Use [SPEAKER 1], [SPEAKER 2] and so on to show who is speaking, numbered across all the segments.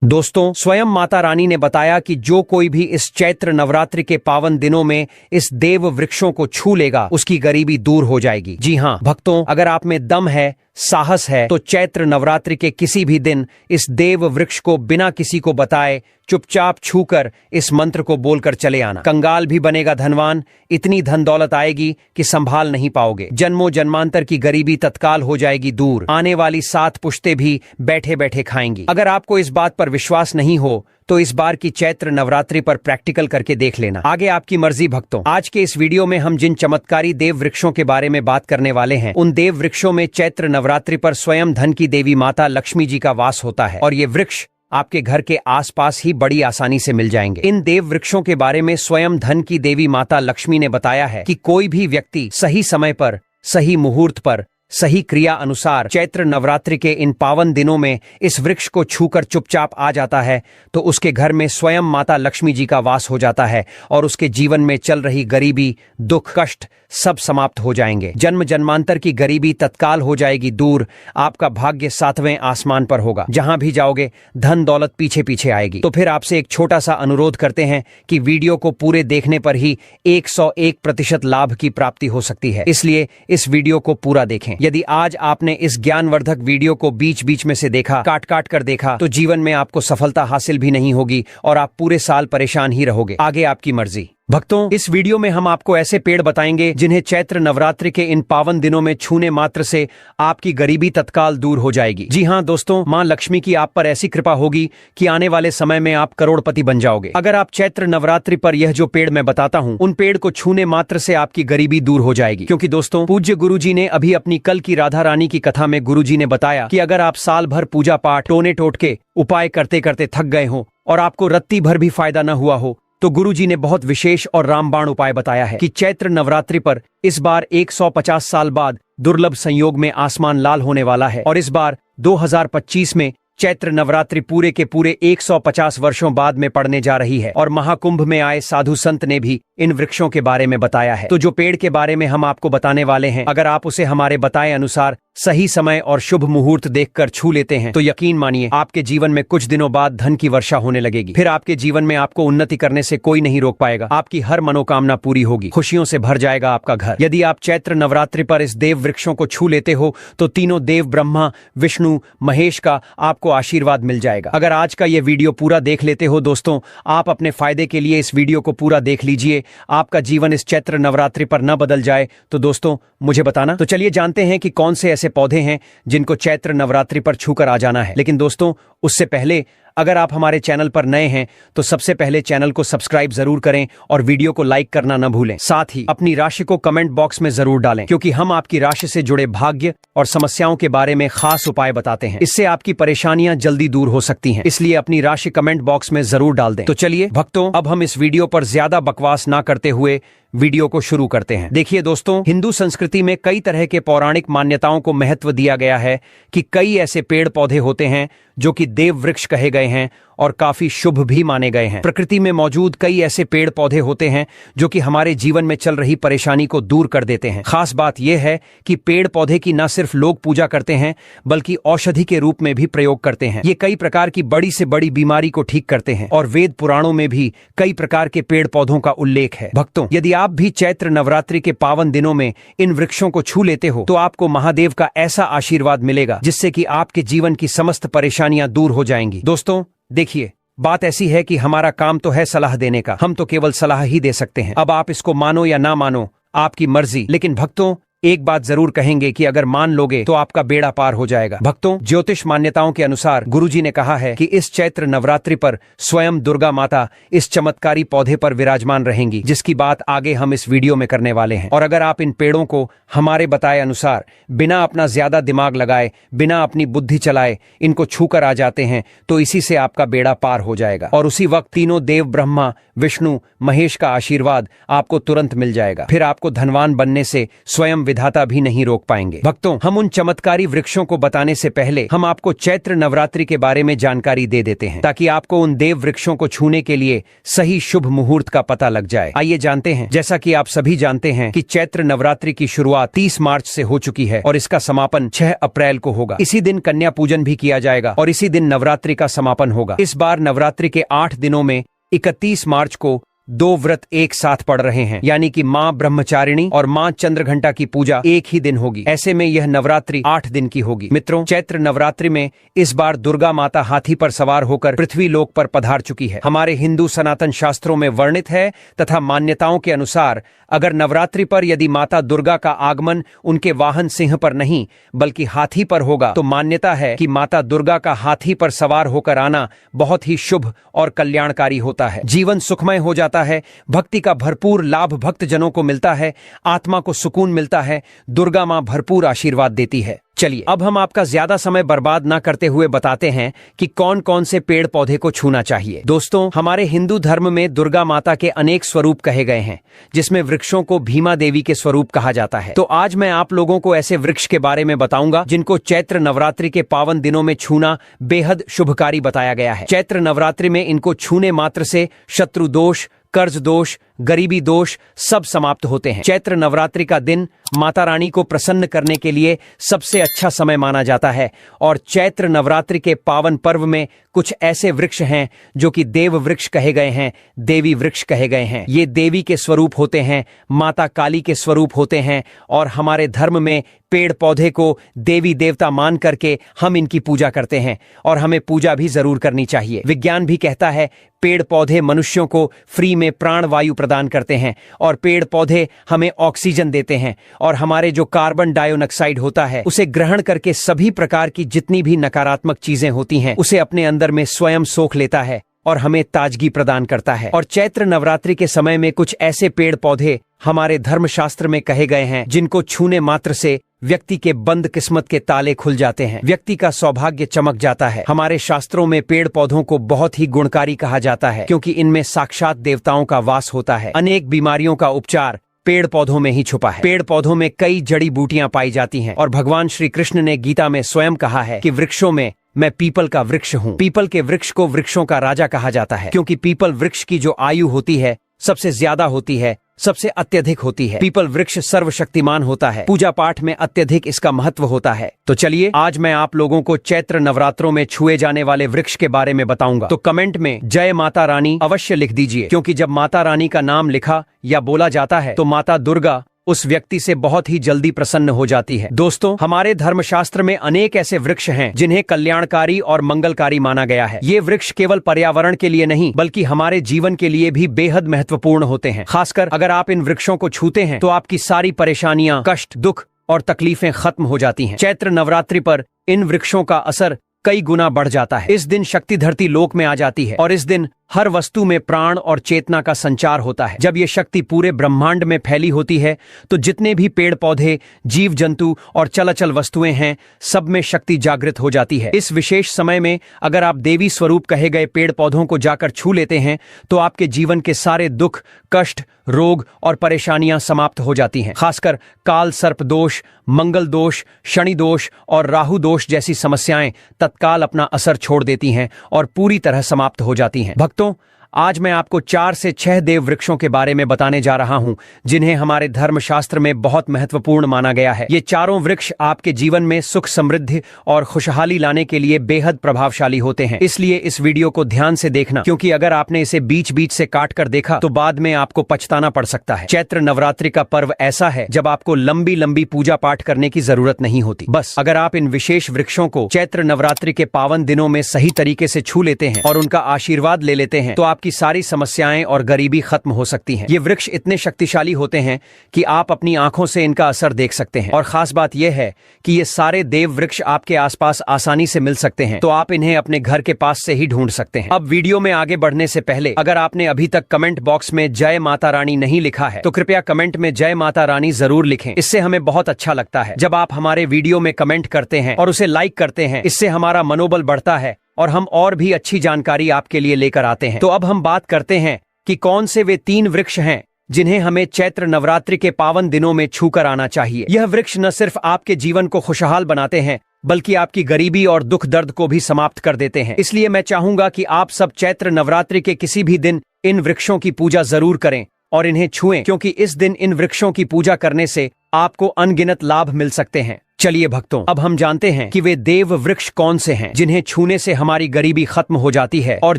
[SPEAKER 1] दोस्तों, स्वयं माता रानी ने बताया कि जो कोई भी इस चैत्र नवरात्रि के पावन दिनों में इस देव वृक्षों को छू लेगा उसकी गरीबी दूर हो जाएगी। जी हाँ भक्तों, अगर आप में दम है, साहस है तो चैत्र नवरात्रि के किसी भी दिन इस देव वृक्ष को बिना किसी को बताए चुपचाप छूकर इस मंत्र को बोलकर चले आना। कंगाल भी बनेगा धनवान, इतनी धन दौलत आएगी कि संभाल नहीं पाओगे। जन्मों जन्मांतर की गरीबी तत्काल हो जाएगी दूर। आने वाली 7 पुश्ते भी बैठे बैठे खाएंगी। अगर आपको इस बात पर विश्वास नहीं हो तो इस बार की चैत्र नवरात्रि पर प्रैक्टिकल करके देख लेना। आगे आपकी मर्जी भक्तों। आज के इस वीडियो में हम जिन चमत्कारी देव वृक्षों के बारे में बात करने वाले हैं, उन देव वृक्षों में चैत्र नवरात्रि पर स्वयं धन की देवी माता लक्ष्मी जी का वास होता है और ये वृक्ष आपके घर के आसपास ही बड़ी आसानी से मिल जाएंगे। इन देव वृक्षों के बारे में स्वयं धन की देवी माता लक्ष्मी ने बताया है कि कोई भी व्यक्ति सही समय पर, सही मुहूर्त पर, सही क्रिया अनुसार चैत्र नवरात्रि के इन पावन दिनों में इस वृक्ष को छूकर चुपचाप आ जाता है तो उसके घर में स्वयं माता लक्ष्मी जी का वास हो जाता है और उसके जीवन में चल रही गरीबी, दुख, कष्ट सब समाप्त हो जाएंगे। जन्म जन्मांतर की गरीबी तत्काल हो जाएगी दूर। आपका भाग्य 7वें आसमान पर होगा। जहां भी जाओगे धन दौलत पीछे पीछे आएगी। तो फिर आपसे एक छोटा सा अनुरोध करते हैं कि वीडियो को पूरे देखने पर ही 101% लाभ की प्राप्ति हो सकती है, इसलिए इस वीडियो को पूरा देखें। यदि आज आपने इस ज्ञानवर्धक वीडियो को बीच बीच में से देखा, काट काट कर देखा, तो जीवन में आपको सफलता हासिल भी नहीं होगी और आप पूरे साल परेशान ही रहोगे। आगे आपकी मर्जी। भक्तों, इस वीडियो में हम आपको ऐसे पेड़ बताएंगे जिन्हें चैत्र नवरात्रि के इन पावन दिनों में छूने मात्र से आपकी गरीबी तत्काल दूर हो जाएगी। जी हाँ दोस्तों, मां लक्ष्मी की आप पर ऐसी कृपा होगी कि आने वाले समय में आप करोड़पति बन जाओगे। अगर आप चैत्र नवरात्रि पर यह जो पेड़ मैं बताता हूँ, उन पेड़ को छूने मात्र से आपकी गरीबी दूर हो जाएगी। क्योंकि दोस्तों, पूज्य गुरुजी ने अभी अपनी कल की राधा रानी की कथा में गुरुजी ने बताया कि अगर आप साल भर पूजा पाठ, टोने टोटके, उपाय करते करते थक गए हो और आपको रत्ती भर भी फायदा न हुआ हो, तो गुरुजी ने बहुत विशेष और रामबाण उपाय बताया है कि चैत्र नवरात्रि पर इस बार 150 साल बाद दुर्लभ संयोग में आसमान लाल होने वाला है और इस बार 2025 में चैत्र नवरात्रि पूरे के पूरे 150 वर्षों बाद में पड़ने जा रही है और महाकुंभ में आए साधु संत ने भी इन वृक्षों के बारे में बताया है। तो जो पेड़ के बारे में हम आपको बताने वाले हैं, अगर आप उसे हमारे बताए अनुसार सही समय और शुभ मुहूर्त देखकर छू लेते हैं तो यकीन मानिए आपके जीवन में कुछ दिनों बाद धन की वर्षा होने लगेगी। फिर आपके जीवन में आपको उन्नति करने से कोई नहीं रोक पाएगा। आपकी हर मनोकामना पूरी होगी, खुशियों से भर जाएगा आपका घर। यदि आप चैत्र नवरात्रि पर इस देव वृक्षों को छू लेते हो तो तीनों देव ब्रह्मा, विष्णु, महेश का आपको आशीर्वाद मिल जाएगा। अगर आज का ये वीडियो पूरा देख लेते हो दोस्तों, आप अपने फायदे के लिए इस वीडियो को पूरा देख लीजिए। आपका जीवन इस चैत्र नवरात्रि पर न बदल जाए तो दोस्तों मुझे बताना। तो चलिए जानते हैं कि कौन से ऐसे पौधे हैं जिनको चैत्र नवरात्रि पर छूकर आ जाना है। लेकिन दोस्तों, उससे पहले अगर आप हमारे चैनल पर नए हैं तो सबसे पहले चैनल को सब्सक्राइब जरूर करें और वीडियो को लाइक करना न भूलें। साथ ही अपनी राशि को कमेंट बॉक्स में जरूर डालें, क्योंकि हम आपकी राशि से जुड़े भाग्य और समस्याओं के बारे में खास उपाय बताते हैं। इससे आपकी परेशानियां जल्दी दूर हो सकती हैं, इसलिए अपनी राशि कमेंट बॉक्स में जरूर डाल दें। तो चलिए भक्तों, अब हम इस वीडियो पर ज्यादा बकवास ना करते हुए वीडियो को शुरू करते हैं। देखिए दोस्तों, हिंदू संस्कृति में कई तरह के पौराणिक मान्यताओं को महत्व दिया गया है कि कई ऐसे पेड़ पौधे होते हैं जो कि देव वृक्ष कहे गए हैं और काफी शुभ भी माने गए हैं। प्रकृति में मौजूद कई ऐसे पेड़ पौधे होते हैं जो कि हमारे जीवन में चल रही परेशानी को दूर कर देते हैं। खास बात यह है कि पेड़ पौधे की न सिर्फ लोग पूजा करते हैं बल्कि औषधि के रूप में भी प्रयोग करते हैं। ये कई प्रकार की बड़ी से बड़ी बीमारी को ठीक करते हैं और वेद पुराणों में भी कई प्रकार के पेड़ पौधों का उल्लेख है। भक्तों, यदि आप भी चैत्र नवरात्रि के पावन दिनों में इन वृक्षों को छू लेते हो तो आपको महादेव का ऐसा आशीर्वाद मिलेगा जिससे कि आपके जीवन की समस्त परेशानियां दूर हो जाएंगी। दोस्तों देखिए, बात ऐसी है कि हमारा काम तो है सलाह देने का, हम तो केवल सलाह ही दे सकते हैं। अब आप इसको मानो या ना मानो, आपकी मर्जी। लेकिन भक्तों, एक बात जरूर कहेंगे कि अगर मान लोगे तो आपका बेड़ा पार हो जाएगा। भक्तों, ज्योतिष मान्यताओं के अनुसार गुरुजी ने कहा है कि इस चैत्र नवरात्रि पर स्वयं दुर्गा माता इस चमत्कारी पौधे पर विराजमान रहेंगी, जिसकी बात आगे हम इस वीडियो में करने वाले हैं। और अगर आप इन पेड़ों को हमारे बताए अनुसार बिना अपना ज्यादा दिमाग लगाए, बिना अपनी बुद्धि चलाए इनको छूकर आ जाते हैं तो इसी से आपका बेड़ा पार हो जाएगा और उसी वक्त तीनों देव ब्रह्मा, विष्णु, महेश का आशीर्वाद आपको तुरंत मिल जाएगा। फिर आपको धनवान बनने से स्वयं विधाता भी नहीं रोक पाएंगे। भक्तों, हम उन चमत्कारी वृक्षों को बताने से पहले हम आपको चैत्र नवरात्रि के बारे में जानकारी दे देते हैं, ताकि आपको उन देव वृक्षों को छूने के लिए सही शुभ मुहूर्त का पता लग जाए। आइए जानते हैं। जैसा कि आप सभी जानते हैं कि चैत्र नवरात्रि की शुरुआत 30 मार्च से हो चुकी है और इसका समापन 6 अप्रैल को होगा। इसी दिन कन्या पूजन भी किया जाएगा और इसी दिन नवरात्रि का समापन होगा। इस बार नवरात्रि के 8 दिनों में 31 मार्च को 2 व्रत एक साथ पड़ रहे हैं, यानी कि माँ ब्रह्मचारिणी और माँ चंद्रघंटा की पूजा एक ही दिन होगी। ऐसे में यह नवरात्रि 8 दिन की होगी। मित्रों, चैत्र नवरात्रि में इस बार दुर्गा माता हाथी पर सवार होकर पृथ्वी लोक पर पधार चुकी है। हमारे हिंदू सनातन शास्त्रों में वर्णित है तथा मान्यताओं के अनुसार अगर नवरात्रि पर यदि माता दुर्गा का आगमन उनके वाहन सिंह पर नहीं बल्कि हाथी पर होगा, तो मान्यता है कि माता दुर्गा का हाथी पर सवार होकर आना बहुत ही शुभ और कल्याणकारी होता है। जीवन सुखमय हो जाता है, भक्ति का भरपूर लाभ भक्त जनों को मिलता है, आत्मा को सुकून मिलता है, दुर्गा मां भरपूर आशीर्वाद देती है। चलिए अब हम आपका ज्यादा समय बर्बाद ना करते हुए बताते हैं कि कौन कौन से पेड़ पौधे को छूना चाहिए। दोस्तों, हमारे हिंदू धर्म में दुर्गा माता के अनेक स्वरूप कहे गए हैं, जिसमें वृक्षों को भीमा देवी के स्वरूप कहा जाता है। तो आज मैं आप लोगों को ऐसे वृक्ष के बारे में बताऊंगा जिनको चैत्र नवरात्रि के पावन दिनों में छूना बेहद शुभकारी बताया गया है। चैत्र नवरात्रि में इनको छूने मात्र से शत्रु दोष, कर्ज दोष, गरीबी दोष सब समाप्त होते हैं। चैत्र नवरात्रि का दिन माता रानी को प्रसन्न करने के लिए सबसे अच्छा समय माना जाता है और चैत्र नवरात्रि के पावन पर्व में कुछ ऐसे वृक्ष हैं जो कि देव वृक्ष कहे गए हैं, देवी वृक्ष कहे गए हैं। ये देवी के स्वरूप होते हैं, माता काली के स्वरूप होते हैं और हमारे धर्म में पेड़ पौधे को देवी देवता मान करके हम इनकी पूजा करते हैं और हमें पूजा भी जरूर करनी चाहिए। विज्ञान भी कहता है पेड़ पौधे मनुष्यों को फ्री में प्राण वायु प्रदान करते हैं और पेड़ पौधे हमें ऑक्सीजन देते हैं और हमारे जो कार्बन डाइऑक्साइड होता है उसे ग्रहण करके सभी प्रकार की जितनी भी नकारात्मक चीजें होती हैं उसे अपने अंदर में स्वयं सोख लेता है और हमें ताजगी प्रदान करता है। और चैत्र नवरात्रि के समय में कुछ ऐसे पेड़ पौधे हमारे धर्मशास्त्र में कहे गए हैं जिनको छूने मात्र से व्यक्ति के बंद किस्मत के ताले खुल जाते हैं, व्यक्ति का सौभाग्य चमक जाता है। हमारे शास्त्रों में पेड़ पौधों को बहुत ही गुणकारी कहा जाता है क्योंकि इनमें साक्षात देवताओं का वास होता है। अनेक बीमारियों का उपचार पेड़ पौधों में ही छुपा है। पेड़ पौधों में कई जड़ी बूटियां पाई जाती हैं और भगवान श्री कृष्ण ने गीता में स्वयं कहा है कि वृक्षों में मैं पीपल का वृक्ष हूँ। पीपल के वृक्ष को वृक्षों का राजा कहा जाता है क्योंकि पीपल वृक्ष की जो आयु होती है सबसे ज्यादा होती है, सबसे अत्यधिक होती है। पीपल वृक्ष सर्वशक्तिमान होता है, पूजा पाठ में अत्यधिक इसका महत्व होता है। तो चलिए आज मैं आप लोगों को चैत्र नवरात्रों में छुए जाने वाले वृक्ष के बारे में बताऊंगा। तो कमेंट में जय माता रानी अवश्य लिख दीजिए क्योंकि जब माता रानी का नाम लिखा या बोला जाता है तो माता दुर्गा उस व्यक्ति से बहुत ही जल्दी प्रसन्न हो जाती है। दोस्तों, हमारे धर्मशास्त्र में अनेक ऐसे वृक्ष हैं जिन्हें कल्याणकारी और मंगलकारी माना गया है। ये वृक्ष केवल पर्यावरण के लिए नहीं बल्कि हमारे जीवन के लिए भी बेहद महत्वपूर्ण होते हैं। खासकर अगर आप इन वृक्षों को छूते हैं तो आपकी सारी परेशानियां, कष्ट, दुख और तकलीफें खत्म हो जाती हैं। चैत्र नवरात्रि पर इन वृक्षों का असर कई गुना बढ़ जाता है। इस दिन शक्ति धरती लोक में आ जाती है और इस दिन हर वस्तु में प्राण और चेतना का संचार होता है। जब ये शक्ति पूरे ब्रह्मांड में फैली होती है तो जितने भी पेड़ पौधे, जीव जंतु और चलाचल वस्तुएं हैं सब में शक्ति जागृत हो जाती है। इस विशेष समय में अगर आप देवी स्वरूप कहे गए पेड़ पौधों को जाकर छू लेते हैं तो आपके जीवन के सारे दुख, कष्ट, रोग और परेशानियां समाप्त हो जाती हैं। खासकर काल सर्प दोष, मंगल दोष, शनि दोष और राहु दोष जैसी समस्याएं तत्काल अपना असर छोड़ देती हैं और पूरी तरह समाप्त हो जाती हैं। भक्तों, आज मैं आपको 4 से 6 देव वृक्षों के बारे में बताने जा रहा हूं जिन्हें हमारे धर्मशास्त्र में बहुत महत्वपूर्ण माना गया है। ये चारों वृक्ष आपके जीवन में सुख, समृद्धि और खुशहाली लाने के लिए बेहद प्रभावशाली होते हैं। इसलिए इस वीडियो को ध्यान से देखना क्योंकि अगर आपने इसे बीच बीच से काट कर देखा तो बाद में आपको पछताना पड़ सकता है। चैत्र नवरात्रि का पर्व ऐसा है जब आपको लंबी लंबी पूजा पाठ करने की जरूरत नहीं होती। बस अगर आप इन विशेष वृक्षों को चैत्र नवरात्रि के पावन दिनों में सही तरीके से छू लेते हैं और उनका आशीर्वाद ले लेते हैं तो आपकी सारी समस्याएं और गरीबी खत्म हो सकती हैं। ये वृक्ष इतने शक्तिशाली होते हैं कि आप अपनी आंखों से इनका असर देख सकते हैं और खास बात यह है कि ये सारे देव वृक्ष आपके आसपास आसानी से मिल सकते हैं, तो आप इन्हें अपने घर के पास से ही ढूंढ सकते हैं। अब वीडियो में आगे बढ़ने से पहले अगर आपने अभी तक कमेंट बॉक्स में जय माता रानी नहीं लिखा है तो कृपया कमेंट में जय माता रानी जरूर लिखें। इससे हमें बहुत अच्छा लगता है जब आप हमारे वीडियो में कमेंट करते हैं और उसे लाइक करते हैं। इससे हमारा मनोबल बढ़ता है और हम और भी अच्छी जानकारी आपके लिए लेकर आते हैं। तो अब हम बात करते हैं कि कौन से वे 3 वृक्ष हैं जिन्हें हमें चैत्र नवरात्रि के पावन दिनों में छूकर आना चाहिए। यह वृक्ष न सिर्फ आपके जीवन को खुशहाल बनाते हैं, बल्कि आपकी गरीबी और दुख दर्द को भी समाप्त कर देते हैं। इसलिए मैं चाहूंगा कि आप सब चैत्र नवरात्रि के किसी भी दिन इन वृक्षों की पूजा जरूर करें और इन्हें छुएं, क्योंकि इस दिन इन वृक्षों की पूजा करने से आपको अनगिनत लाभ मिल सकते हैं। चलिए भक्तों, अब हम जानते हैं कि वे देव वृक्ष कौन से हैं जिन्हें छूने से हमारी गरीबी खत्म हो जाती है और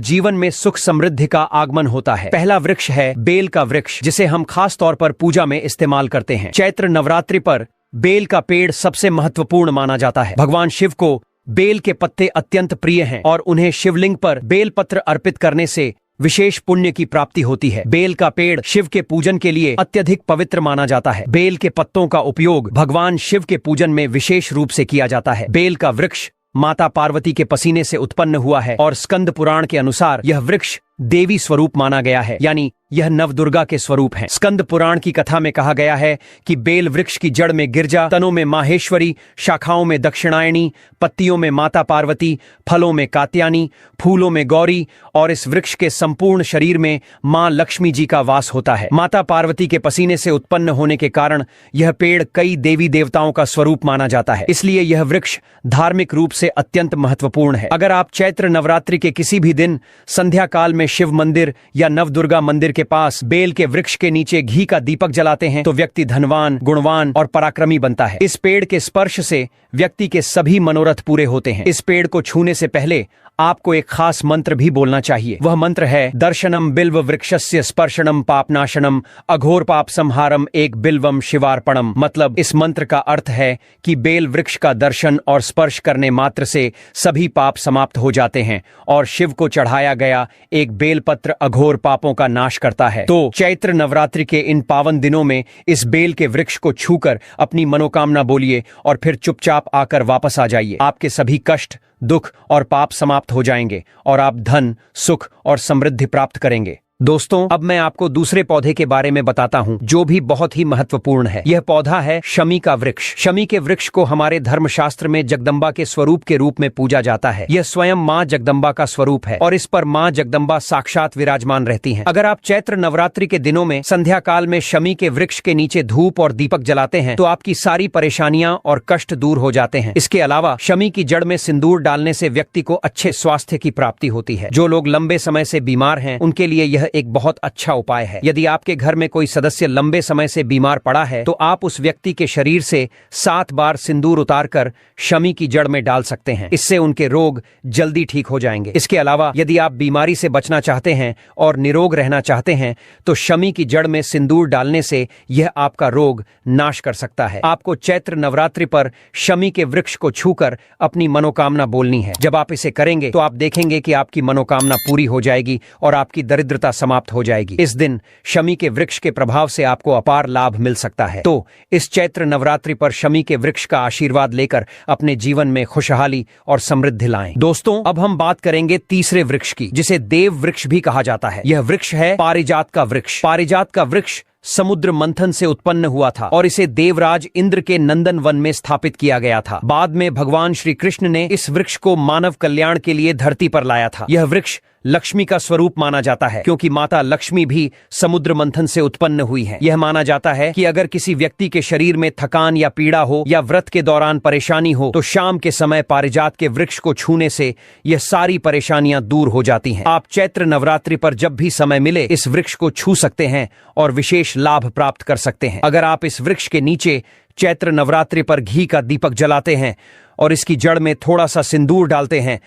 [SPEAKER 1] जीवन में सुख समृद्धि का आगमन होता है। पहला वृक्ष है बेल का वृक्ष, जिसे हम खास तौर पर पूजा में इस्तेमाल करते हैं। चैत्र नवरात्रि पर बेल का पेड़ सबसे महत्वपूर्ण माना जाता है। भगवान शिव को बेल के पत्ते अत्यंत प्रिय हैं और उन्हें शिवलिंग पर बेल पत्र अर्पित करने से विशेष पुण्य की प्राप्ति होती है। बेल का पेड़ शिव के पूजन के लिए अत्यधिक पवित्र माना जाता है। बेल के पत्तों का उपयोग भगवान शिव के पूजन में विशेष रूप से किया जाता है। बेल का वृक्ष माता पार्वती के पसीने से उत्पन्न हुआ है और स्कंद पुराण के अनुसार यह वृक्ष देवी स्वरूप माना गया है, यानी यह नवदुर्गा के स्वरूप हैं। स्कंद पुराण की कथा में कहा गया है कि बेल वृक्ष की जड़ में गिरजा, तनों में माहेश्वरी, शाखाओं में दक्षिणायणी, पत्तियों में माता पार्वती, फलों में कात्यायनी, फूलों में गौरी और इस वृक्ष के संपूर्ण शरीर में मां लक्ष्मी जी का वास होता है। माता पार्वती के पसीने से उत्पन्न होने के कारण यह पेड़ कई देवी देवताओं का स्वरूप माना जाता है। इसलिए यह वृक्ष धार्मिक रूप से अत्यंत महत्वपूर्ण है। अगर आप चैत्र नवरात्रि के किसी भी दिन संध्या काल में शिव मंदिर या नवदुर्गा मंदिर के पास बेल के वृक्ष के नीचे घी का दीपक जलाते हैं तो व्यक्ति धनवान, गुणवान और पराक्रमी बनता है। इस पेड़ के स्पर्श से व्यक्ति के सभी मनोरथ पूरे होते हैं। इस पेड़ को छूने से पहले आपको एक खास मंत्र भी बोलना चाहिए। वह मंत्र है दर्शनम बिल्व वृक्षस्य स्पर्शनम पापनाशनम अघोर पाप संहारम एक बिल्वम शिवार्पणम। मतलब इस मंत्र का अर्थ है कि बेल वृक्ष का दर्शन और स्पर्श करने मात्र से सभी पाप समाप्त हो जाते हैं और शिव को चढ़ाया गया एक बेलपत्र अघोर पापों का नाश करता है। तो चैत्र नवरात्रि के इन पावन दिनों में इस बेल के वृक्ष को छूकर अपनी मनोकामना बोलिए और फिर चुपचाप आकर वापस आ जाइए। आपके सभी कष्ट, दुख और पाप समाप्त हो जाएंगे और आप धन, सुख और समृद्धि प्राप्त करेंगे। दोस्तों, अब मैं आपको दूसरे पौधे के बारे में बताता हूँ जो भी बहुत ही महत्वपूर्ण है। यह पौधा है शमी का वृक्ष। शमी के वृक्ष को हमारे धर्मशास्त्र में जगदम्बा के स्वरूप के रूप में पूजा जाता है। यह स्वयं माँ जगदम्बा का स्वरूप है और इस पर माँ जगदम्बा साक्षात विराजमान रहती हैं। अगर आप चैत्र नवरात्रि के दिनों में संध्या काल में शमी के वृक्ष के नीचे धूप और दीपक जलाते हैं तो आपकी सारी परेशानियां और कष्ट दूर हो जाते हैं। इसके अलावा शमी की जड़ में सिंदूर डालने से व्यक्ति को अच्छे स्वास्थ्य की प्राप्ति होती है। जो लोग लंबे समय से बीमार हैं उनके लिए यह एक बहुत अच्छा उपाय है। यदि आपके घर में कोई सदस्य लंबे समय से बीमार पड़ा है तो आप उस व्यक्ति के शरीर से 7 बार सिंदूर उतारकर शमी की जड़ में डाल सकते हैं। इससे उनके रोग जल्दी ठीक हो जाएंगे। इसके अलावा यदि आप बीमारी से बचना चाहते हैं और निरोग रहना चाहते हैं तो शमी की जड़ में सिंदूर डालने से यह आपका रोग नाश कर सकता है। आपको चैत्र नवरात्रि पर शमी के वृक्ष को छूकर अपनी मनोकामना बोलनी है। जब आप इसे करेंगे तो आप देखेंगे कि आपकी मनोकामना पूरी हो जाएगी और आपकी दरिद्रता समाप्त हो जाएगी। इस दिन शमी के वृक्ष के प्रभाव से आपको अपार लाभ मिल सकता है। तो इस चैत्र नवरात्रि पर शमी के वृक्ष का आशीर्वाद लेकर अपने जीवन में खुशहाली और समृद्धि लाएं। दोस्तों, अब हम बात करेंगे तीसरे वृक्ष की, जिसे देव वृक्ष भी कहा जाता है। यह वृक्ष है पारिजात का वृक्ष। पारिजात का वृक्ष समुद्र मंथन से उत्पन्न हुआ था और इसे देवराज इंद्र के नंदन वन में स्थापित किया गया था। बाद में भगवान श्री कृष्ण ने इस वृक्ष को मानव कल्याण के लिए धरती पर लाया था। यह वृक्ष लक्ष्मी का स्वरूप माना जाता है क्योंकि माता लक्ष्मी भी समुद्र मंथन से उत्पन्न हुई है। यह माना जाता है कि अगर किसी व्यक्ति के शरीर में थकान या पीड़ा हो या व्रत के दौरान परेशानी हो तो शाम के समय पारिजात के वृक्ष को छूने से यह सारी परेशानियां दूर हो जाती हैं। आप चैत्र नवरात्रि पर जब भी समय मिले इस वृक्ष को छू सकते हैं और विशेष लाभ प्राप्त कर सकते हैं। अगर आप इस वृक्ष के नीचे चैत्र नवरात्रि पर घी का दीपक जलाते हैं और इसकी जड़ में थोड़ा सा सिंदूर डालते हैं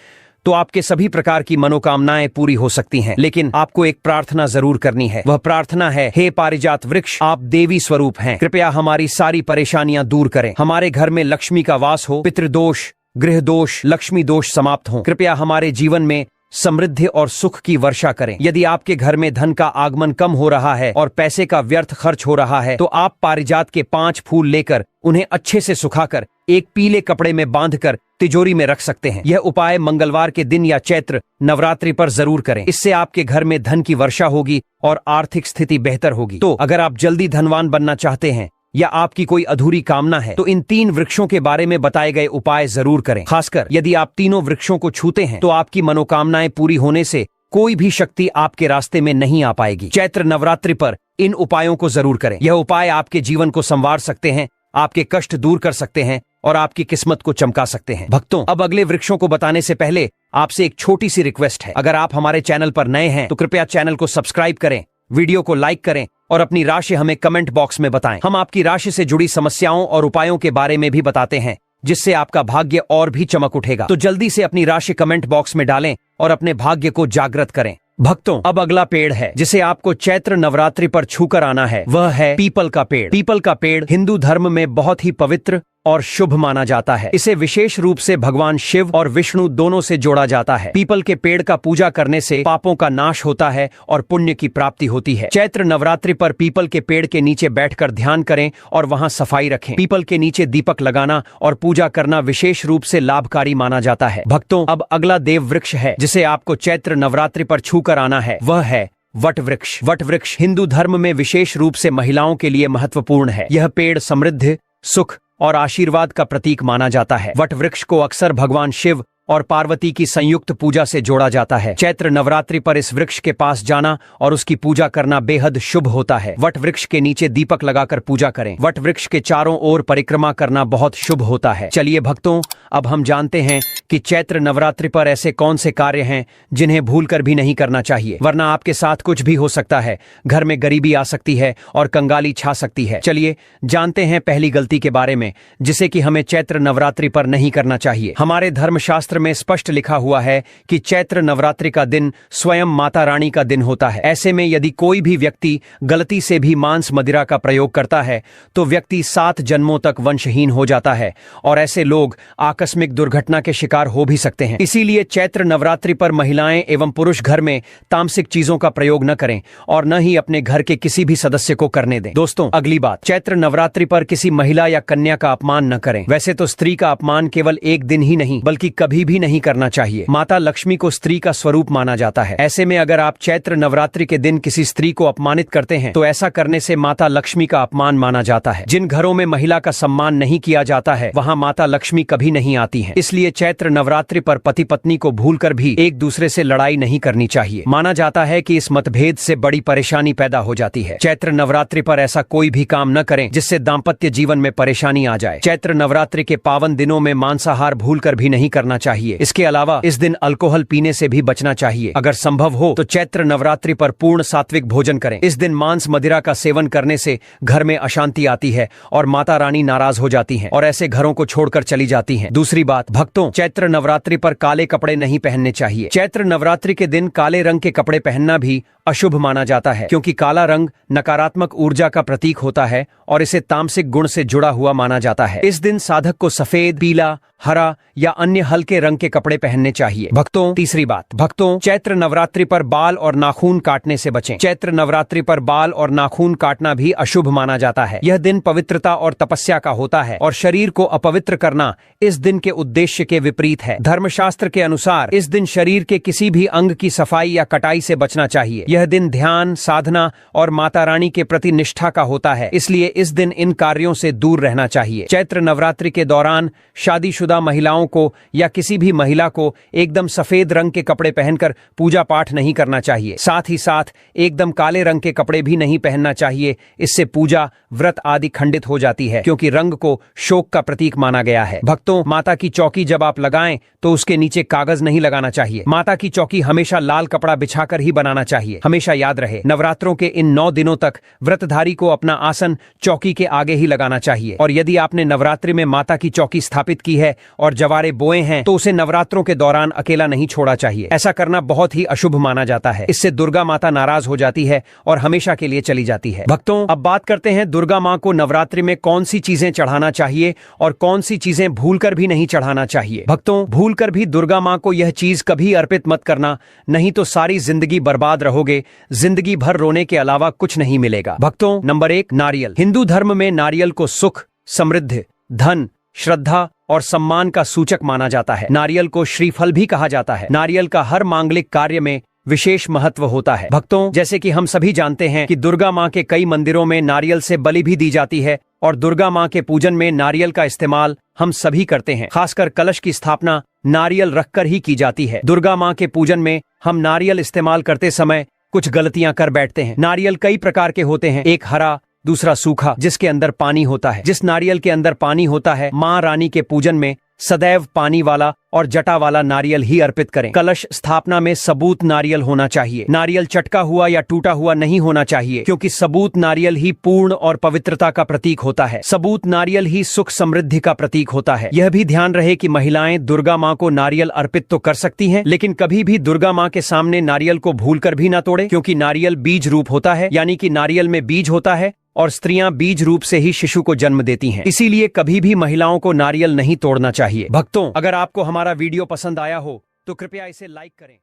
[SPEAKER 1] तो आपके सभी प्रकार की मनोकामनाएं पूरी हो सकती हैं। लेकिन आपको एक प्रार्थना जरूर करनी है। वह प्रार्थना है, हे पारिजात वृक्ष, आप देवी स्वरूप हैं, कृपया हमारी सारी परेशानियां दूर करें। हमारे घर में लक्ष्मी का वास हो, पितृदोष, गृह दोष, लक्ष्मी दोष समाप्त हो। कृपया हमारे जीवन में समृद्धि और सुख की वर्षा करें। यदि आपके घर में धन का आगमन कम हो रहा है और पैसे का व्यर्थ खर्च हो रहा है तो आप पारिजात के 5 फूल लेकर उन्हें अच्छे से सुखाकर एक पीले कपड़े में बांधकर तिजोरी में रख सकते हैं। यह उपाय मंगलवार के दिन या चैत्र नवरात्रि पर जरूर करें। इससे आपके घर में धन की वर्षा होगी और आर्थिक स्थिति बेहतर होगी। तो अगर आप जल्दी धनवान बनना चाहते हैं या आपकी कोई अधूरी कामना है तो इन 3 वृक्षों के बारे में बताए गए उपाय जरूर करें। खासकर यदि आप तीनों वृक्षों को छूते हैं तो आपकी मनोकामनाएं पूरी होने से कोई भी शक्ति आपके रास्ते में नहीं आ पाएगी। चैत्र नवरात्रि पर इन उपायों को जरूर करें। यह उपाय आपके जीवन को संवार सकते हैं, आपके कष्ट दूर कर सकते हैं और आपकी किस्मत को चमका सकते हैं। भक्तों, अब अगले वृक्षों को बताने से पहले आपसे एक छोटी सी रिक्वेस्ट है। अगर आप हमारे चैनल पर नए हैं तो कृपया चैनल को सब्सक्राइब करें, वीडियो को लाइक करें और अपनी राशि हमें कमेंट बॉक्स में बताएं। हम आपकी राशि से जुड़ी समस्याओं और उपायों के बारे में भी बताते हैं, जिससे आपका भाग्य और भी चमक उठेगा। तो जल्दी से अपनी राशि कमेंट बॉक्स में डालें और अपने भाग्य को जागृत करें। भक्तों, अब अगला पेड़ है जिसे आपको चैत्र नवरात्रि पर छूकर आना है, वह है पीपल का पेड़। पीपल का पेड़ हिंदू धर्म में बहुत ही पवित्र और शुभ माना जाता है। इसे विशेष रूप से भगवान शिव और विष्णु दोनों से जोड़ा जाता है। पीपल के पेड़ का पूजा करने से पापों का नाश होता है और पुण्य की प्राप्ति होती है। चैत्र नवरात्रि पर पीपल के पेड़ के नीचे बैठकर ध्यान करें और वहां सफाई रखें। पीपल के नीचे दीपक लगाना और पूजा करना विशेष रूप से लाभकारी माना जाता है। भक्तों, अब अगला देव वृक्ष है जिसे आपको चैत्र नवरात्रि पर छूकर आना है, वह है वट वृक्ष। वट वृक्ष हिंदू धर्म में विशेष रूप से महिलाओं के लिए महत्वपूर्ण है। यह पेड़ समृद्धि, सुख और आशीर्वाद का प्रतीक माना जाता है। वट वृक्ष को अक्सर भगवान शिव और पार्वती की संयुक्त पूजा से जोड़ा जाता है। चैत्र नवरात्रि पर इस वृक्ष के पास जाना और उसकी पूजा करना बेहद शुभ होता है। वट वृक्ष के नीचे दीपक लगाकर पूजा करें। वट वृक्ष के चारों ओर परिक्रमा करना बहुत शुभ होता है। चलिए भक्तों, अब हम जानते हैं कि चैत्र नवरात्रि पर ऐसे कौन से कार्य हैं जिन्हें भूलकर भी नहीं करना चाहिए, वरना आपके साथ कुछ भी हो सकता है। घर में गरीबी आ सकती है और कंगाली छा सकती है। चलिए जानते हैं पहली गलती के बारे में, जिसे कि हमें चैत्र नवरात्रि पर नहीं करना चाहिए। हमारे धर्मशास्त्र में स्पष्ट लिखा हुआ है कि चैत्र नवरात्रि का दिन स्वयं माता रानी का दिन होता है। ऐसे में यदि कोई भी व्यक्ति गलती से भी मांस मदिरा का प्रयोग करता है तो व्यक्ति 7 जन्मों तक वंशहीन हो जाता है और ऐसे लोग आकस्मिक दुर्घटना के शिकार हो भी सकते हैं। इसीलिए चैत्र नवरात्रि पर महिलाएं एवं पुरुष घर में तामसिक चीजों का प्रयोग न करें और न ही अपने घर के किसी भी सदस्य को करने दें। दोस्तों, अगली बात, चैत्र नवरात्रि पर किसी महिला या कन्या का अपमान न करें। वैसे तो स्त्री का अपमान केवल एक दिन ही नहीं बल्कि कभी भी नहीं करना चाहिए। माता लक्ष्मी को स्त्री का स्वरूप माना जाता है। ऐसे में अगर आप चैत्र नवरात्रि के दिन किसी स्त्री को अपमानित करते हैं तो ऐसा करने से माता लक्ष्मी का अपमान माना जाता है। जिन घरों में महिला का सम्मान नहीं किया जाता है वहां माता लक्ष्मी कभी नहीं आती हैं। इसलिए चैत्र नवरात्रि पर पति पत्नी को भूलकर भी एक दूसरे से लड़ाई नहीं करनी चाहिए। माना जाता है कि इस मतभेद से बड़ी परेशानी पैदा हो जाती है। चैत्र नवरात्रि पर ऐसा कोई भी काम न करें जिससे दाम्पत्य जीवन में परेशानी आ जाए। चैत्र नवरात्रि के पावन दिनों में मांसाहार भूलकर भी नहीं करना चाहिए। इसके अलावा इस दिन अल्कोहल पीने से भी बचना चाहिए। अगर संभव हो तो चैत्र नवरात्रि पर पूर्ण सात्विक भोजन करें। इस दिन मांस मदिरा का सेवन करने से घर में अशांति आती है और माता रानी नाराज हो जाती हैं और ऐसे घरों को छोड़कर चली जाती हैं। दूसरी बात, भक्तों, चैत्र नवरात्रि पर काले कपड़े नहीं पहनने चाहिए। चैत्र नवरात्रि के दिन काले रंग के कपड़े पहनना भी अशुभ माना जाता है, क्योंकि काला रंग नकारात्मक ऊर्जा का प्रतीक होता है और इसे तामसिक गुण से जुड़ा हुआ माना जाता है। इस दिन साधक को सफेद, पीला, हरा या अन्य हल्के रंग के कपड़े पहनने चाहिए। भक्तों, तीसरी बात, भक्तों, चैत्र नवरात्रि पर बाल और नाखून काटने से बचें। चैत्र नवरात्रि पर बाल और नाखून काटना भी अशुभ माना जाता है। यह दिन पवित्रता और तपस्या का होता है और शरीर को अपवित्र करना इस दिन के उद्देश्य के विपरीत है। धर्मशास्त्र के अनुसार इस दिन शरीर के किसी भी अंग की सफाई या कटाई से बचना चाहिए। यह दिन ध्यान, साधना और माता रानी के प्रति निष्ठा का होता है, इसलिए इस दिन इन कार्यों से दूर रहना चाहिए। चैत्र नवरात्रि के दौरान शादीशुदा महिलाओं को या किसी भी महिला को एकदम सफेद रंग के कपड़े पहनकर पूजा पाठ नहीं करना चाहिए। साथ ही साथ एकदम काले रंग के कपड़े भी नहीं पहनना चाहिए। इससे पूजा, व्रत आदि खंडित हो जाती है, क्योंकि रंग को शोक का प्रतीक माना गया है। भक्तों, माता की चौकी जब आप लगाएं तो उसके नीचे कागज नहीं लगाना चाहिए। माता की चौकी हमेशा लाल कपड़ा बिछाकर ही बनाना चाहिए। हमेशा याद रहे, नवरात्रों के इन 9 दिनों तक व्रतधारी को अपना आसन चौकी के आगे ही लगाना चाहिए। और यदि आपने नवरात्रि में माता की चौकी स्थापित की है और जवारे बोए हैं तो उसे नवरात्रों के दौरान अकेला नहीं छोड़ा चाहिए। ऐसा करना बहुत ही अशुभ माना जाता है। इससे दुर्गा माता नाराज हो जाती है और हमेशा के लिए चली जाती है। भक्तों, अब बात करते हैं दुर्गा मां को नवरात्रि में कौन सी चीजें चढ़ाना चाहिए और कौन सी चीजें भूलकर भी नहीं चढ़ाना चाहिए। भक्तों, भूलकर भी दुर्गा मां को यह चीज कभी अर्पित मत करना, नहीं तो सारी जिंदगी बर्बाद रहोगे। जिंदगी भर रोने के अलावा कुछ नहीं मिलेगा। भक्तों, नंबर 1, नारियल। हिंदू धर्म में नारियल को सुख, समृद्धि, धन, श्रद्धा और सम्मान का सूचक माना जाता है। नारियल को श्रीफल भी कहा जाता है। नारियल का हर मांगलिक कार्य में विशेष महत्व होता है। भक्तों, जैसे कि हम सभी जानते हैं कि दुर्गा मां के कई मंदिरों में नारियल से बलि भी दी जाती है और दुर्गा माँ के पूजन में नारियल का इस्तेमाल हम सभी करते हैं। खासकर कलश की स्थापना नारियल रखकर ही की जाती है। दुर्गा माँ के पूजन में हम नारियल इस्तेमाल करते समय कुछ गलतियां कर बैठते हैं। नारियल कई प्रकार के होते हैं, एक हरा, दूसरा सूखा, जिसके अंदर पानी होता है। जिस नारियल के अंदर पानी होता है, माँ रानी के पूजन में सदैव पानी वाला और जटा वाला नारियल ही अर्पित करें। कलश स्थापना में सबूत नारियल होना चाहिए। नारियल चटका हुआ या टूटा हुआ नहीं होना चाहिए, क्योंकि सबूत नारियल ही पूर्ण और पवित्रता का प्रतीक होता है। सबूत नारियल ही सुख समृद्धि का प्रतीक होता है। यह भी ध्यान रहे कि महिलाएं दुर्गा माँ को नारियल अर्पित तो कर सकती हैं, लेकिन कभी भी दुर्गा माँ के सामने नारियल को भूलकर भी ना तोड़े, क्योंकि नारियल बीज रूप होता है, यानी कि नारियल में बीज होता है और स्त्रियां बीज रूप से ही शिशु को जन्म देती हैं। इसीलिए कभी भी महिलाओं को नारियल नहीं तोड़ना चाहिए। भक्तों, अगर आपको हमारा वीडियो पसंद आया हो तो कृपया इसे लाइक करें।